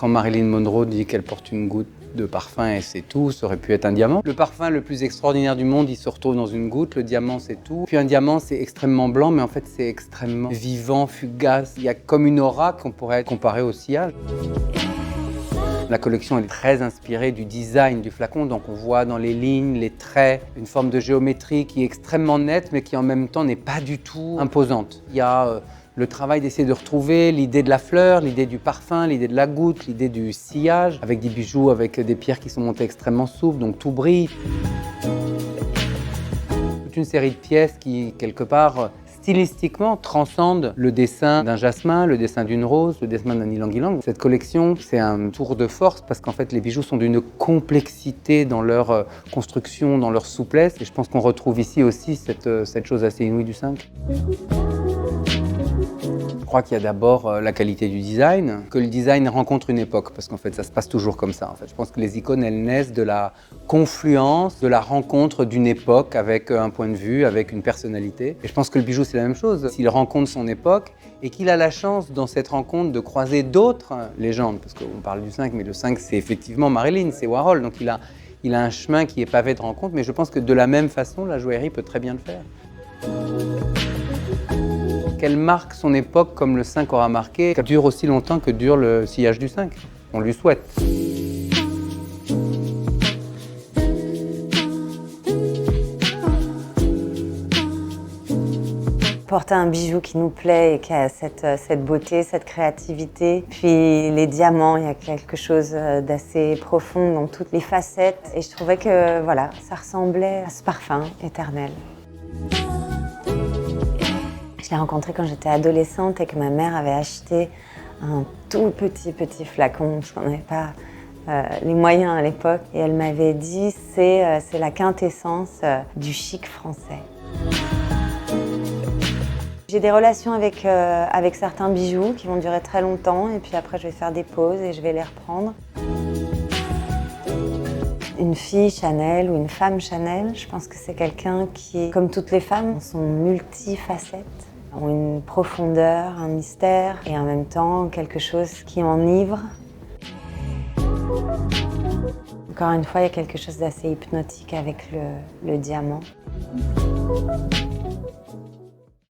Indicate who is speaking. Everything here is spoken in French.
Speaker 1: Quand Marilyn Monroe dit qu'elle porte une goutte de parfum et c'est tout, ça aurait pu être un diamant. Le parfum le plus extraordinaire du monde, il se retrouve dans une goutte, le diamant c'est tout. Puis un diamant c'est extrêmement blanc, mais en fait c'est extrêmement vivant, fugace. Il y a comme une aura qu'on pourrait comparer au sillage. La collection est très inspirée du design du flacon, donc on voit dans les lignes, les traits, une forme de géométrie qui est extrêmement nette, mais qui en même temps n'est pas du tout imposante. Il y a le travail d'essayer de retrouver l'idée de la fleur, l'idée du parfum, l'idée de la goutte, l'idée du sillage, avec des bijoux, avec des pierres qui sont montées extrêmement souples, donc tout brille. Toute une série de pièces qui, quelque part, stylistiquement, transcendent le dessin d'un jasmin, le dessin d'une rose, le dessin d'un ylang-ylang. Cette collection, c'est un tour de force parce qu'en fait, les bijoux sont d'une complexité dans leur construction, dans leur souplesse. Et je pense qu'on retrouve ici aussi cette chose assez inouïe du 5. Je crois qu'il y a d'abord la qualité du design, que le design rencontre une époque, parce qu'en fait, ça se passe toujours comme ça. En fait. Je pense que les icônes, elles naissent de la confluence, de la rencontre d'une époque avec un point de vue, avec une personnalité. Et je pense que le bijou, c'est la même chose. S'il rencontre son époque et qu'il a la chance, dans cette rencontre, de croiser d'autres légendes, parce qu'on parle du 5, mais le 5, c'est effectivement Marilyn, c'est Warhol, donc il a un chemin qui est pavé de rencontres, mais je pense que de la même façon, la joaillerie peut très bien le faire. Qu'elle marque son époque comme le 5 aura marqué, qu'elle dure aussi longtemps que dure le sillage du 5. On lui souhaite.
Speaker 2: Porter un bijou qui nous plaît et qui a cette beauté, cette créativité. Puis les diamants, il y a quelque chose d'assez profond dans toutes les facettes. Et je trouvais que voilà, ça ressemblait à ce parfum éternel. Je l'ai rencontré quand j'étais adolescente et que ma mère avait acheté un tout petit flacon, parce qu'on n'avait pas les moyens à l'époque. Et elle m'avait dit, c'est la quintessence du chic français. J'ai des relations avec certains bijoux qui vont durer très longtemps et puis après je vais faire des pauses et je vais les reprendre. Une fille Chanel ou une femme Chanel, je pense que c'est quelqu'un qui, comme toutes les femmes, sont multifacettes, ont une profondeur, un mystère et en même temps quelque chose qui enivre. Encore une fois, il y a quelque chose d'assez hypnotique avec le diamant.